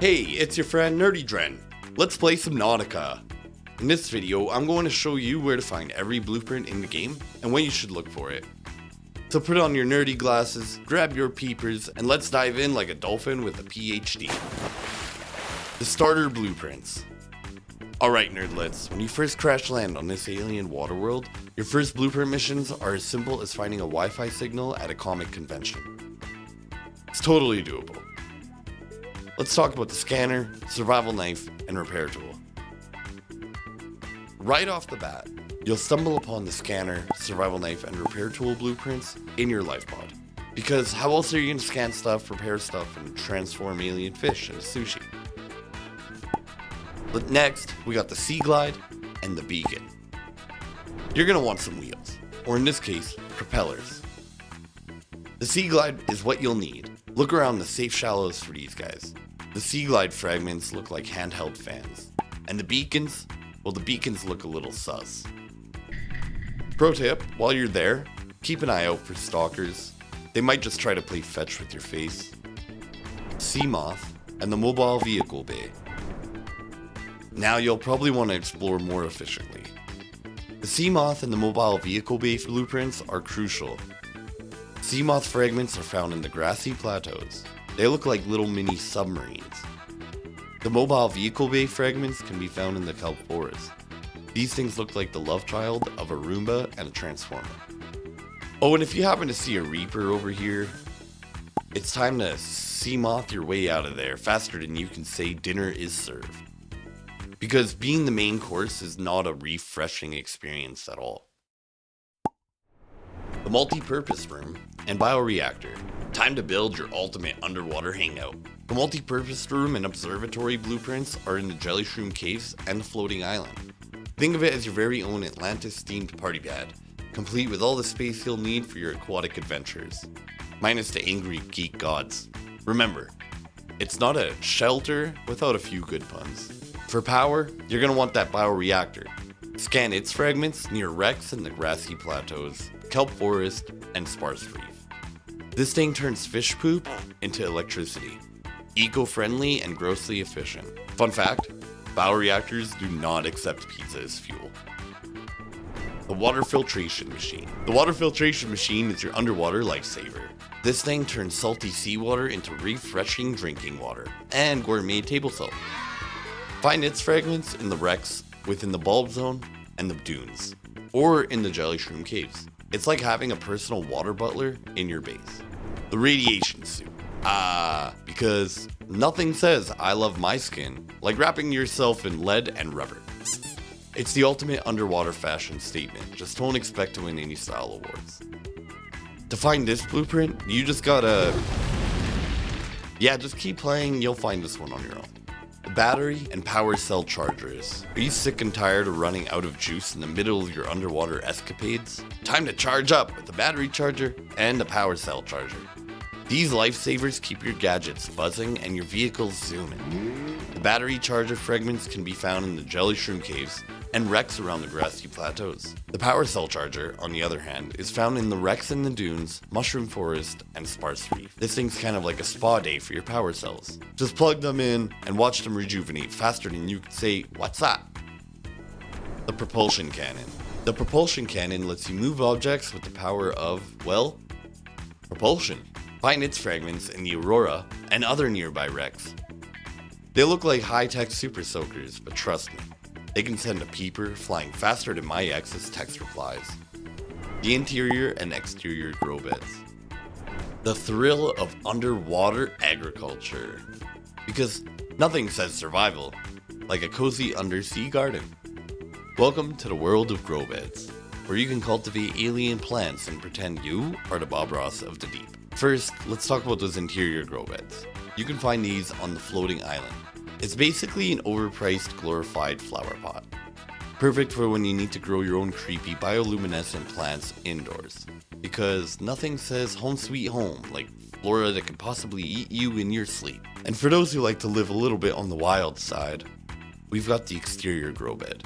Hey, it's your friend NerdyDren. Let's play Subnautica. In this video, I'm going to show you where to find every blueprint in the game and when you should look for it. So put on your nerdy glasses, grab your peepers, and let's dive in like a dolphin with a PhD. The starter blueprints. Alright nerdlets, when you first crash land on this alien water world, your first blueprint missions are as simple as finding a Wi-Fi signal at a comic convention. It's totally doable. Let's talk about the scanner, survival knife, and repair tool. Right off the bat, you'll stumble upon the scanner, survival knife, and repair tool blueprints in your life pod. Because how else are you going to scan stuff, repair stuff, and transform alien fish into sushi? But next, we got the Seaglide and the Beacon. You're going to want some wheels, or in this case, propellers. The Seaglide is what you'll need. Look around the safe shallows for these guys. The Seaglide fragments look like handheld fans. And the beacons? Well, the beacons look a little sus. Pro tip, while you're there, keep an eye out for stalkers. They might just try to play fetch with your face. Seamoth and the mobile vehicle bay. Now you'll probably want to explore more efficiently. The Seamoth and the mobile vehicle bay blueprints are crucial. Seamoth fragments are found in the grassy plateaus. They look like little mini submarines. The mobile vehicle bay fragments can be found in the kelp forest. These things look like the love child of a Roomba and a Transformer. Oh, and if you happen to see a Reaper over here, it's time to Seamoth your way out of there faster than you can say dinner is served. Because being the main course is not a refreshing experience at all. The Multipurpose room and Bioreactor. Time to build your ultimate underwater hangout. The Multipurpose room and observatory blueprints are in the Jelly Shroom caves and the floating island. Think of it as your very own Atlantis-themed party pad, complete with all the space you'll need for your aquatic adventures. Minus the angry geek gods. Remember, it's not a shelter without a few good puns. For power, you're going to want that Bioreactor. Scan its fragments near wrecks in the grassy plateaus, kelp forest, and sparse reef. This thing turns fish poop into electricity. Eco-friendly and grossly efficient. Fun fact, bioreactors do not accept pizza as fuel. The water filtration machine. The water filtration machine is your underwater lifesaver. This thing turns salty seawater into refreshing drinking water and gourmet table salt. Find its fragments in the wrecks within the bulb zone and the dunes, or in the Jelly Shroom caves. It's like having a personal water butler in your base. The radiation suit. Because nothing says I love my skin like wrapping yourself in lead and rubber. It's the ultimate underwater fashion statement, just don't expect to win any style awards. To find this blueprint, you just gotta... just keep playing, you'll find this one on your own. The battery and power cell chargers. Are you sick and tired of running out of juice in the middle of your underwater escapades? Time to charge up with the battery charger and the power cell charger. These lifesavers keep your gadgets buzzing and your vehicles zooming. The battery charger fragments can be found in the Jelly Shroom caves and wrecks around the grassy plateaus. The power cell charger, on the other hand, is found in the wrecks in the dunes, mushroom forest, and sparse reef. This thing's kind of like a spa day for your power cells. Just plug them in and watch them rejuvenate faster than you could say, "What's up?" The Propulsion Cannon. The Propulsion Cannon lets you move objects with the power of, well, propulsion. Find its fragments in the Aurora and other nearby wrecks. They look like high-tech super soakers, but trust me, they can send a peeper flying faster than my ex's text replies. The interior and exterior Growbeds. The thrill of underwater agriculture. Because nothing says survival like a cozy undersea garden. Welcome to the world of Growbeds, where you can cultivate alien plants and pretend you are the Bob Ross of the deep. First, let's talk about those interior Growbeds. You can find these on the floating island. It's basically an overpriced glorified flower pot. Perfect for when you need to grow your own creepy bioluminescent plants indoors. Because nothing says home sweet home like flora that could possibly eat you in your sleep. And for those who like to live a little bit on the wild side, we've got the exterior Growbed.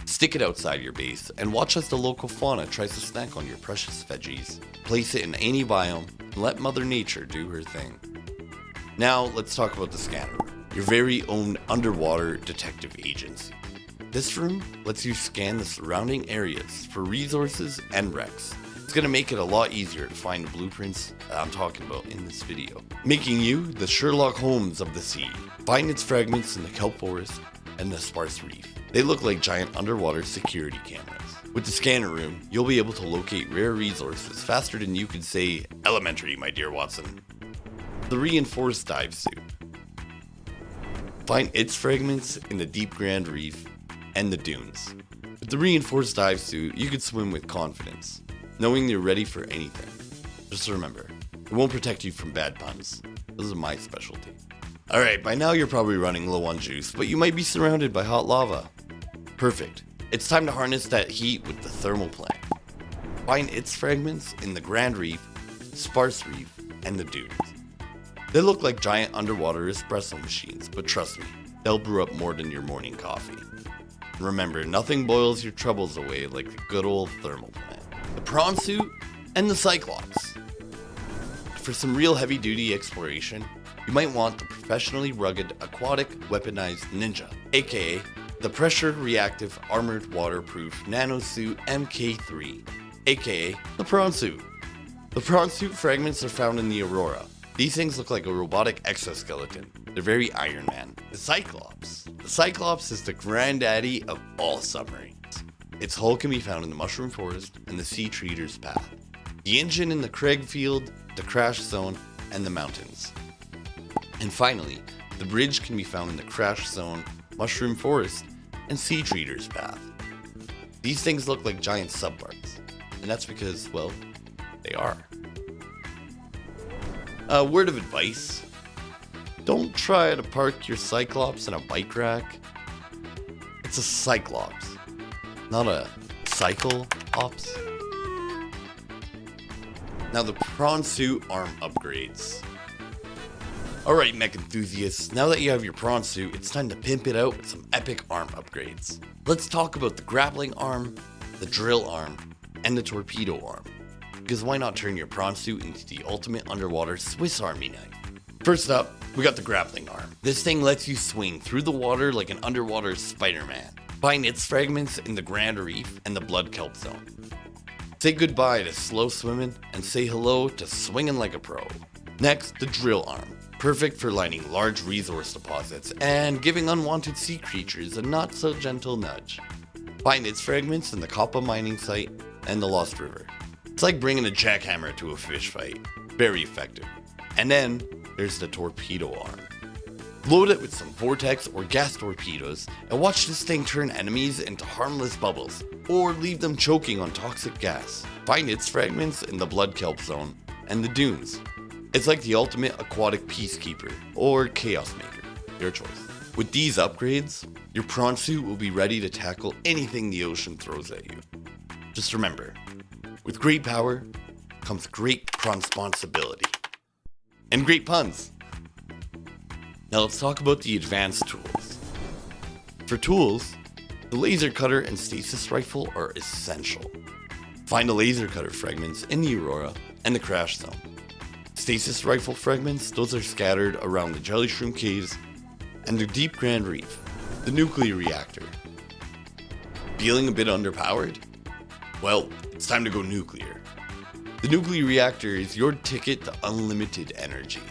Stick it outside your base and watch as the local fauna tries to snack on your precious veggies. Place it in any biome and let Mother Nature do her thing. Now let's talk about the scanner. your very own underwater detective agency. This room lets you scan the surrounding areas for resources and wrecks. It's going to make it a lot easier to find the blueprints that I'm talking about in this video, making you the Sherlock Holmes of the sea. Find its fragments in the kelp forest and the sparse reef. They look like giant underwater security cameras. With the scanner room, you'll be able to locate rare resources faster than you could say elementary, my dear Watson. The reinforced dive suit. Find its fragments in the deep Grand Reef and the dunes. With the reinforced dive suit, you could swim with confidence, knowing you're ready for anything. Just remember, it won't protect you from bad puns. Those are my specialty. Alright, by now you're probably running low on juice, but you might be surrounded by hot lava. Perfect. It's time to harness that heat with the thermal plant. Find its fragments in the Grand Reef, Sparse Reef, and the dunes. They look like giant underwater espresso machines, but trust me, they'll brew up more than your morning coffee. Remember, nothing boils your troubles away like the good old thermal plant. The prawn suit and the Cyclops. For some real heavy duty exploration, you might want the professionally rugged aquatic weaponized ninja, aka the pressure reactive armored waterproof nano suit MK3, aka the prawn suit. The prawn suit fragments are found in the Aurora. These things look like a robotic exoskeleton. They're very Iron Man. The Cyclops. The Cyclops is the granddaddy of all submarines. Its hull can be found in the Mushroom Forest and the Sea Treader's Path. The engine in the Craig Field, the Crash Zone, and the mountains. And finally, the bridge can be found in the Crash Zone, Mushroom Forest, and Sea Treader's Path. These things look like giant submarines, and that's because, well, they are. A word of advice: don't try to park your Cyclops in a bike rack. It's a Cyclops, not a cycle ops. Now the prawn suit arm upgrades. Alright mech enthusiasts, now that you have your prawn suit, it's time to pimp it out with some epic arm upgrades. Let's talk about the grappling arm, the drill arm, and the torpedo arm. Because why not turn your prawn suit into the ultimate underwater Swiss Army knife? First up, we got the grappling arm. This thing lets you swing through the water like an underwater Spider-Man. Find its fragments in the Grand Reef and the Blood Kelp Zone. Say goodbye to slow swimming and say hello to swinging like a pro. Next, the drill arm. Perfect for lining large resource deposits and giving unwanted sea creatures a not so gentle nudge. Find its fragments in the Kappa mining site and the Lost River. It's like bringing a jackhammer to a fish fight. Very effective. And then there's the torpedo arm. Load it with some vortex or gas torpedoes and watch this thing turn enemies into harmless bubbles or leave them choking on toxic gas. Find its fragments in the Blood Kelp Zone and the dunes. It's like the ultimate aquatic peacekeeper or chaos maker, your choice. With these upgrades, your prawn suit will be ready to tackle anything the ocean throws at you. Just remember, with great power comes great responsibility. And great puns. Now let's talk about the advanced tools. For tools, the laser cutter and stasis rifle are essential. Find the laser cutter fragments in the Aurora and the Crash Zone. Stasis rifle fragments, those are scattered around the Jelly Shroom Caves and the Deep Grand Reef, the nuclear reactor. Feeling a bit underpowered? Well, it's time to go nuclear. The nuclear reactor is your ticket to unlimited energy.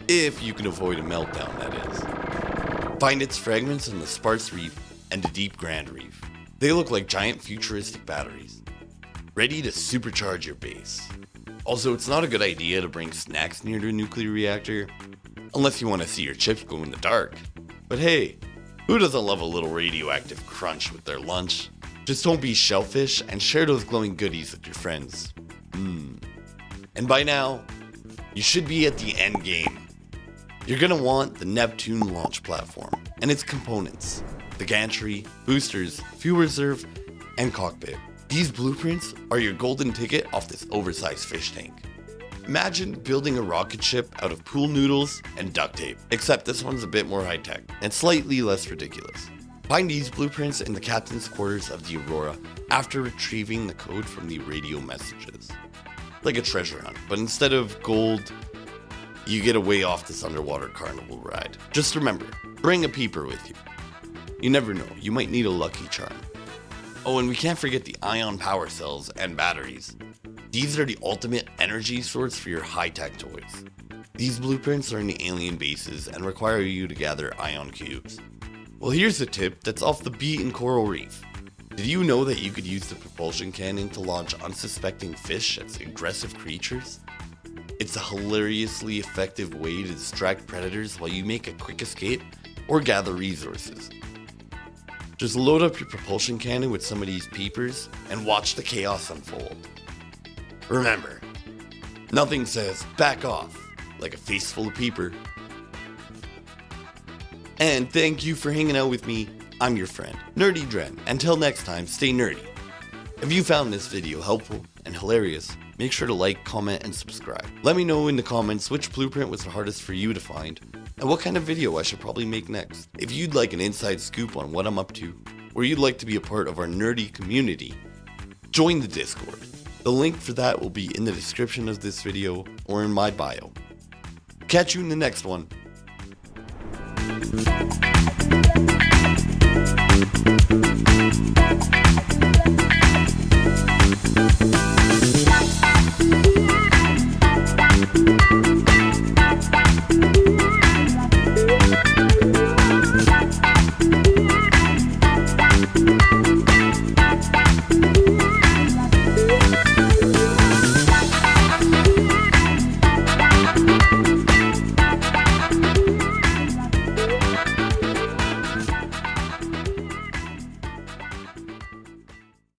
If you can avoid a meltdown, that is. Find its fragments in the Sparse Reef and the Deep Grand Reef. They look like giant futuristic batteries, ready to supercharge your base. Also, it's not a good idea to bring snacks near the nuclear reactor, unless you want to see your chips glow in the dark. But hey, who doesn't love a little radioactive crunch with their lunch? Just don't be shellfish and share those glowing goodies with your friends. And by now, you should be at the end game. You're gonna want the Neptune launch platform and its components, the gantry, boosters, fuel reserve, and cockpit. These blueprints are your golden ticket off this oversized fish tank. Imagine building a rocket ship out of pool noodles and duct tape, except this one's a bit more high tech and slightly less ridiculous. Find these blueprints in the captain's quarters of the Aurora after retrieving the code from the radio messages. Like a treasure hunt, but instead of gold, you get away off this underwater carnival ride. Just remember, bring a peeper with you. You never know, you might need a lucky charm. Oh, and we can't forget the ion power cells and batteries. These are the ultimate energy source for your high-tech toys. These blueprints are in the alien bases and require you to gather ion cubes. Well, here's a tip that's off the beaten coral reef. Did you know that you could use the propulsion cannon to launch unsuspecting fish at aggressive creatures? It's a hilariously effective way to distract predators while you make a quick escape or gather resources. Just load up your propulsion cannon with some of these peepers and watch the chaos unfold. Remember, nothing says back off like a face full of peeper. And thank you for hanging out with me. I'm your friend, NerdyDren. Until next time, stay nerdy. If you found this video helpful and hilarious, make sure to like, comment, and subscribe. Let me know in the comments which blueprint was the hardest for you to find, and what kind of video I should probably make next. If you'd like an inside scoop on what I'm up to, or you'd like to be a part of our nerdy community, join the Discord. The link for that will be in the description of this video or in my bio. Catch you in the next one.